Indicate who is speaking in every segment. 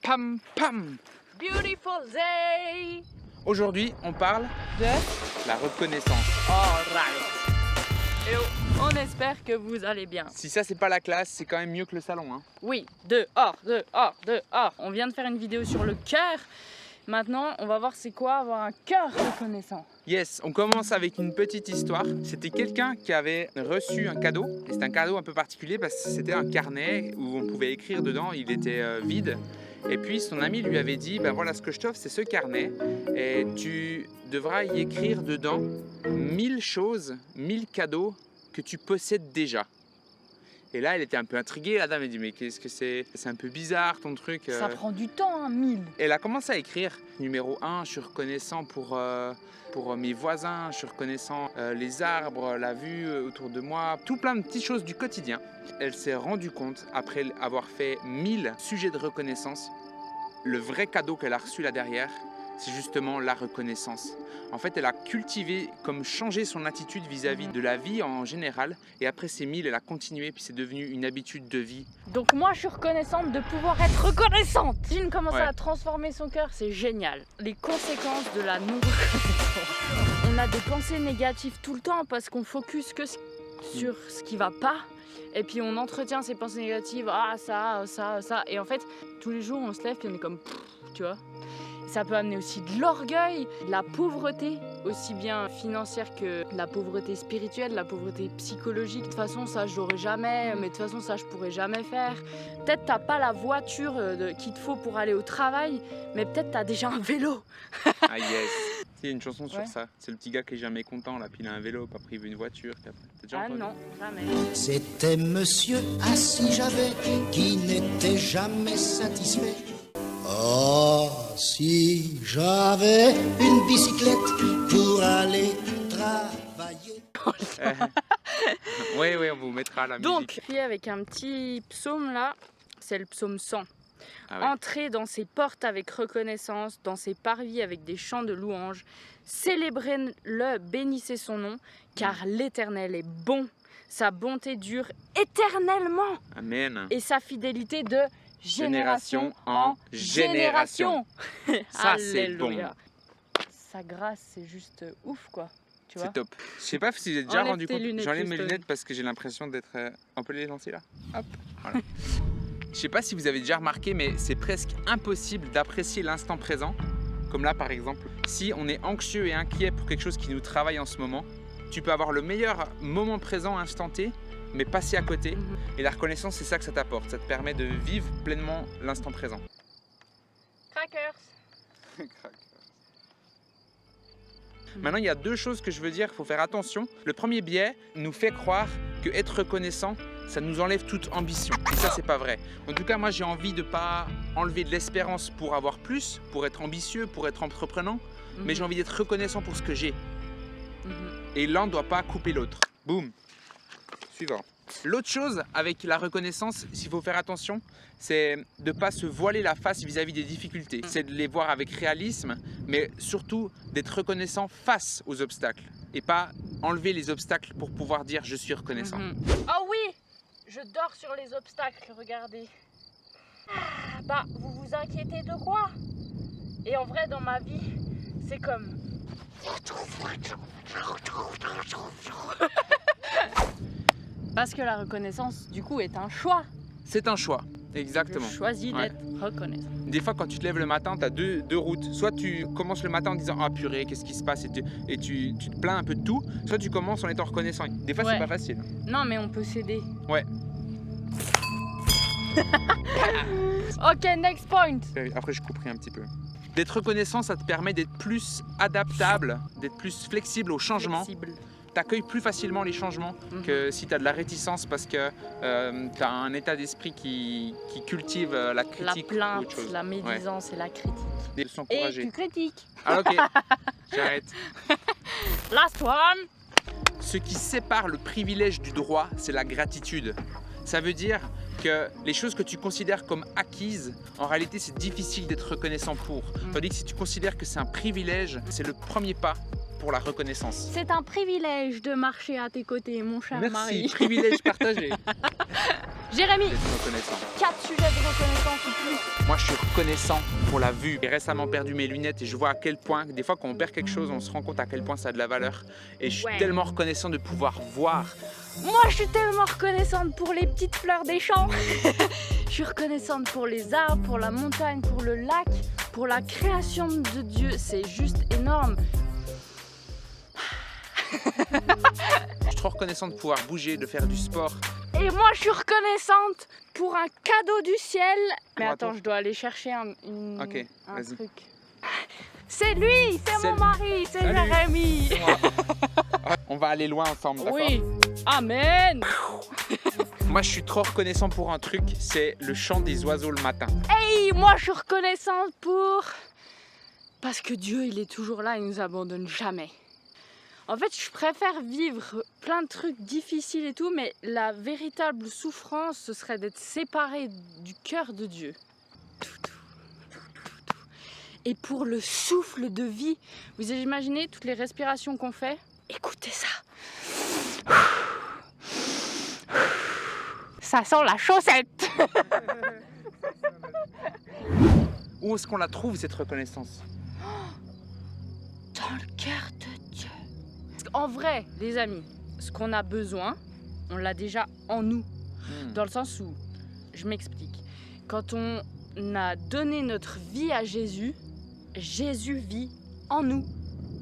Speaker 1: Pam pam.
Speaker 2: Beautiful day.
Speaker 1: Aujourd'hui, on parle
Speaker 2: De
Speaker 1: la reconnaissance.
Speaker 2: Alright. Et on espère que vous allez bien.
Speaker 1: Si ça, c'est pas la classe, c'est quand même mieux que le salon. Hein.
Speaker 2: Oui, dehors. On vient de faire une vidéo sur le cœur. Maintenant, on va voir c'est quoi avoir un cœur reconnaissant.
Speaker 1: Yes, on commence avec une petite histoire. C'était quelqu'un qui avait reçu un cadeau. Et c'est un cadeau un peu particulier parce que c'était un carnet où on pouvait écrire dedans. Il était vide. Et puis son ami lui avait dit, ben voilà, ce que je t'offre, c'est ce carnet. Et tu devras y écrire dedans 1000 choses, 1000 cadeaux que tu possèdes déjà. Et là, elle était un peu intriguée. La dame a dit, mais qu'est-ce que c'est? C'est un peu bizarre ton truc.
Speaker 2: Ça prend du temps, hein, 1000.
Speaker 1: Elle a commencé à écrire. Numéro 1, je suis reconnaissant pour mes voisins, je suis reconnaissant les arbres, la vue autour de moi, tout plein de petites choses du quotidien. Elle s'est rendue compte, après avoir fait 1000 sujets de reconnaissance, le vrai cadeau qu'elle a reçu là derrière, c'est justement la reconnaissance. En fait, elle a cultivé, comme changé son attitude vis-à-vis de la vie en général. Et après ces 1000, elle a continué, puis c'est devenu une habitude de vie.
Speaker 2: Donc moi, je suis reconnaissante de pouvoir être reconnaissante. Jean commence
Speaker 1: Ouais.
Speaker 2: à transformer son cœur, c'est génial. Les conséquences de la non-reconnaissance. On a des pensées négatives tout le temps parce qu'on focus que sur ce qui va pas. Et puis on entretient ces pensées négatives, ça. Et en fait, tous les jours, on se lève et on est comme, tu vois. Ça peut amener aussi de l'orgueil, de la pauvreté, aussi bien financière que de la pauvreté spirituelle, de la pauvreté psychologique. De toute façon, ça, je l'aurais jamais, mais de toute façon, ça, je pourrais jamais faire. Peut-être t'as pas la voiture qu'il te faut pour aller au travail, mais peut-être t'as déjà un vélo.
Speaker 1: Ah yes. Il y a une chanson sur
Speaker 2: Ouais.
Speaker 1: ça. C'est le petit gars qui est jamais content, là, puis il a un vélo, puis après il veut une voiture. Puis après... T'as déjà entendu?
Speaker 2: Non, jamais.
Speaker 3: C'était monsieur assis j'avais qui n'était jamais satisfait. Oh, si j'avais une bicyclette pour aller travailler.
Speaker 1: Oui, on vous mettra la
Speaker 2: Donc,
Speaker 1: musique.
Speaker 2: puis avec un petit psaume là, c'est le psaume 100.
Speaker 1: Ah ouais.
Speaker 2: Entrez dans ses portes avec reconnaissance, dans ses parvis avec des chants de louanges. Célébrez-le, bénissez son nom, car l'Éternel est bon. Sa bonté dure éternellement
Speaker 1: Amen.
Speaker 2: et sa fidélité de génération
Speaker 1: Génération
Speaker 2: en
Speaker 1: en
Speaker 2: génération.
Speaker 1: Ça, c'est
Speaker 2: Alléluia. Sa grâce, c'est juste ouf, quoi. Tu vois?
Speaker 1: C'est top. Je sais pas si vous avez déjà
Speaker 2: Enlève
Speaker 1: rendu
Speaker 2: tes
Speaker 1: compte.
Speaker 2: lunettes,
Speaker 1: J'enlève mes
Speaker 2: Christophe.
Speaker 1: lunettes parce que j'ai l'impression d'être. On peut les lancer là. Hop. Voilà. Je sais pas si vous avez déjà remarqué, mais c'est presque impossible d'apprécier l'instant présent. Comme là, par exemple, si on est anxieux et inquiet pour quelque chose qui nous travaille en ce moment, tu peux avoir le meilleur moment présent instant T, mais passer à côté. Et la reconnaissance, c'est ça que ça t'apporte. Ça te permet de vivre pleinement l'instant présent.
Speaker 2: Crackers.
Speaker 1: Maintenant, il y a deux choses que je veux dire, il faut faire attention. Le premier biais nous fait croire que être reconnaissant, ça nous enlève toute ambition. Et ça, c'est pas vrai. En tout cas, moi, j'ai envie de pas enlever de l'espérance pour avoir plus, pour être ambitieux, pour être entreprenant, mais j'ai envie d'être reconnaissant pour ce que j'ai. Et l'un ne doit pas couper l'autre. Boum. Suivant. L'autre chose avec la reconnaissance, s'il faut faire attention, c'est de ne pas se voiler la face vis-à-vis des difficultés. C'est de les voir avec réalisme, mais surtout d'être reconnaissant face aux obstacles et pas enlever les obstacles pour pouvoir dire je suis reconnaissant.
Speaker 2: Oh oui, je dors sur les obstacles, regardez. Bah, vous vous inquiétez de quoi? Et en vrai, dans ma vie, c'est comme... Parce que la reconnaissance, du coup, est un choix.
Speaker 1: C'est un choix, exactement.
Speaker 2: Je choisis
Speaker 1: Ouais.
Speaker 2: d'être reconnaissant.
Speaker 1: Des fois, quand tu te lèves le matin, tu as deux routes. Soit tu commences le matin en disant ah purée, qu'est-ce qui se passe et tu te plains un peu de tout. Soit tu commences en étant reconnaissant. Des fois,
Speaker 2: Ouais.
Speaker 1: c'est pas facile.
Speaker 2: Non, mais on peut s'aider.
Speaker 1: Ouais.
Speaker 2: Ok, next point.
Speaker 1: Après, je couperai un petit peu. D'être reconnaissant, ça te permet d'être plus adaptable, d'être plus flexible au changement.
Speaker 2: Flexible.
Speaker 1: Tu accueilles plus facilement les changements que si tu as de la réticence parce que tu as un état d'esprit qui cultive la
Speaker 2: La
Speaker 1: critique ou
Speaker 2: plainte,
Speaker 1: autre chose.
Speaker 2: la médisance et la critique.
Speaker 1: De
Speaker 2: Et
Speaker 1: s'encourager.
Speaker 2: tu critiques.
Speaker 1: Ah ok, j'arrête.
Speaker 2: Last one.
Speaker 1: Ce qui sépare le privilège du droit, c'est la gratitude. Ça veut dire que les choses que tu considères comme acquises, en réalité, c'est difficile d'être reconnaissant pour. Tandis que si tu considères que c'est un privilège, c'est le premier pas pour la reconnaissance.
Speaker 2: C'est un privilège de marcher à tes côtés, mon cher
Speaker 1: Merci,
Speaker 2: mari.
Speaker 1: privilège partagé.
Speaker 2: Jérémy,
Speaker 1: d'être reconnaissant.
Speaker 2: 4 sujets de reconnaissance ou plus.
Speaker 1: Moi, je suis reconnaissant pour la vue. J'ai récemment perdu mes lunettes et je vois à quel point, des fois, quand on perd quelque chose, on se rend compte à quel point ça a de la valeur. Et je suis
Speaker 2: Ouais.
Speaker 1: tellement reconnaissant de pouvoir voir.
Speaker 2: Moi, je suis tellement reconnaissante pour les petites fleurs des champs. Je suis reconnaissante pour les arbres, pour la montagne, pour le lac, pour la création de Dieu. C'est juste énorme.
Speaker 1: Je suis trop reconnaissant de pouvoir bouger, de faire du sport.
Speaker 2: Et moi, je suis reconnaissante pour un cadeau du ciel. Mais
Speaker 1: Bon,
Speaker 2: attends,
Speaker 1: attends.
Speaker 2: je dois aller chercher un
Speaker 1: Ok, vas-y.
Speaker 2: truc. C'est lui, c'est
Speaker 1: C'est
Speaker 2: mon
Speaker 1: lui.
Speaker 2: mari, c'est
Speaker 1: Salut.
Speaker 2: Jérémy.
Speaker 1: On va aller loin ensemble, d'accord?
Speaker 2: Oui, amen.
Speaker 1: Moi, je suis trop reconnaissant pour un truc, c'est le chant des oiseaux le matin.
Speaker 2: Hey, moi, je suis reconnaissante pour... Parce que Dieu, il est toujours là, il nous abandonne jamais. En fait, je préfère vivre plein de trucs difficiles et tout, mais la véritable souffrance, ce serait d'être séparé du cœur de Dieu. Et pour le souffle de vie, vous imaginez toutes les respirations qu'on fait? Écoutez ça. Ça sent la chaussette.
Speaker 1: Où est-ce qu'on la trouve, cette reconnaissance?
Speaker 2: Dans le cœur de Dieu. En vrai, les amis, ce qu'on a besoin, on l'a déjà en nous. Dans le sens où, je m'explique, quand on a donné notre vie à Jésus, Jésus vit en nous.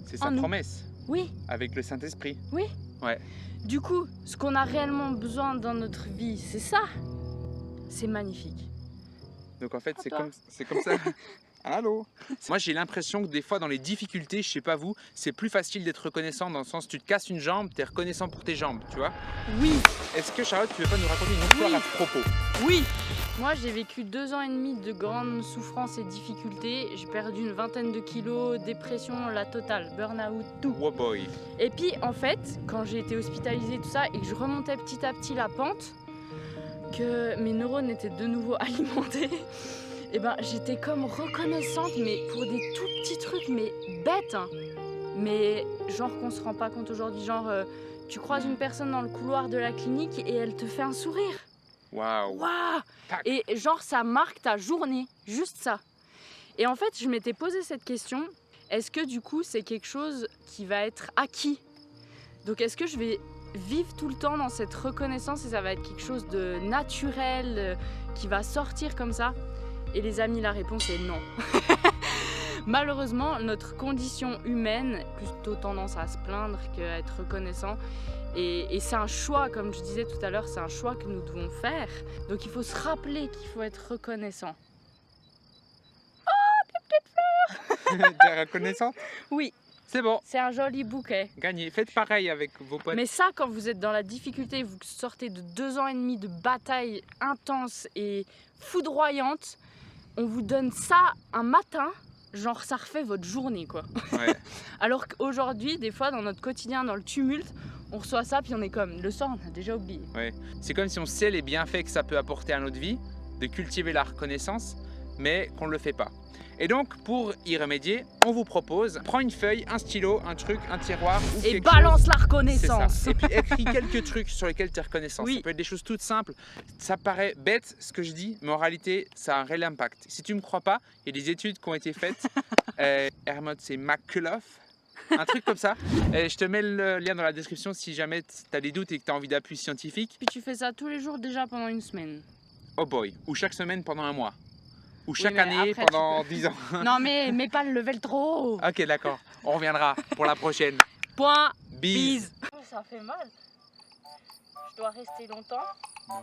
Speaker 1: C'est sa
Speaker 2: en nous.
Speaker 1: promesse,
Speaker 2: Oui,
Speaker 1: avec le Saint-Esprit.
Speaker 2: oui.
Speaker 1: Ouais.
Speaker 2: Du coup, ce qu'on a réellement besoin dans notre vie, c'est ça. C'est magnifique.
Speaker 1: Donc en fait, c'est
Speaker 2: Papa.
Speaker 1: comme ça. Allô? Moi, j'ai l'impression que des fois, dans les difficultés, je sais pas vous, c'est plus facile d'être reconnaissant dans le sens tu te casses une jambe, tu es reconnaissant pour tes jambes, tu vois?
Speaker 2: Oui,
Speaker 1: Est-ce que Charlotte, tu veux pas nous raconter une histoire
Speaker 2: Oui.
Speaker 1: à ce propos?
Speaker 2: oui. Moi, j'ai vécu 2 ans et demi de grandes souffrances et difficultés. J'ai perdu une vingtaine de kilos, dépression, la totale, burn-out, tout.
Speaker 1: Oh boy.
Speaker 2: Et puis en fait, quand j'ai été hospitalisée tout ça et que je remontais petit à petit la pente, que mes neurones étaient de nouveau alimentés, et ben j'étais comme reconnaissante, mais pour des tout petits trucs, mais bêtes, hein. Mais genre qu'on se rend pas compte aujourd'hui, genre tu croises une personne dans le couloir de la clinique et elle te fait un sourire.
Speaker 1: Waouh.
Speaker 2: Waouh!
Speaker 1: Tac.
Speaker 2: Et genre ça marque ta journée, juste ça. Et en fait, je m'étais posé cette question, est-ce que du coup c'est quelque chose qui va être acquis? Donc est-ce que je vais vivre tout le temps dans cette reconnaissance et ça va être quelque chose de naturel qui va sortir comme ça? Et les amis, la réponse est non. Malheureusement, notre condition humaine a plutôt tendance à se plaindre qu'à être reconnaissant. Et c'est un choix, comme je disais tout à l'heure, c'est un choix que nous devons faire. Donc il faut se rappeler qu'il faut être reconnaissant.
Speaker 1: T'es reconnaissante?
Speaker 2: Oui,
Speaker 1: C'est bon,
Speaker 2: c'est un joli bouquet.
Speaker 1: gagné. Faites pareil avec vos potes.
Speaker 2: Mais ça, quand vous êtes dans la difficulté, vous sortez de 2 ans et demi de bataille intense et foudroyante, on vous donne ça un matin, genre ça refait votre journée, quoi.
Speaker 1: Ouais.
Speaker 2: Alors qu'aujourd'hui, des fois, dans notre quotidien, dans le tumulte, on reçoit ça, puis on est comme, le soir, on a déjà oublié.
Speaker 1: C'est comme si on sait les bienfaits que ça peut apporter à notre vie, de cultiver la reconnaissance, mais qu'on ne le fait pas. Et donc, pour y remédier, on vous propose, prends une feuille, un stylo, un truc, un tiroir ou
Speaker 2: Et
Speaker 1: quelque
Speaker 2: balance
Speaker 1: chose.
Speaker 2: la
Speaker 1: C'est
Speaker 2: reconnaissance.
Speaker 1: ça. Et puis écris quelques trucs sur lesquels tu es reconnaissant.
Speaker 2: Oui.
Speaker 1: Ça peut être des choses toutes simples. Ça paraît bête ce que je dis, mais en réalité, ça a un réel impact. Si tu ne me crois pas, il y a des études qui ont été faites. Hermod, c'est McCullough. Un truc comme ça. Je te mets le lien dans la description si jamais tu as des doutes et que tu as envie d'appui scientifique.
Speaker 2: Puis tu fais ça tous les jours déjà pendant une semaine.
Speaker 1: Oh boy. Ou chaque semaine pendant un mois. Ou chaque
Speaker 2: mais
Speaker 1: année
Speaker 2: après,
Speaker 1: pendant 10 ans.
Speaker 2: Non mais mets pas le level trop haut.
Speaker 1: Ok, d'accord. On reviendra pour la prochaine.
Speaker 2: Point.
Speaker 1: Bise.
Speaker 2: Ça fait mal. Je dois rester longtemps.
Speaker 1: Non.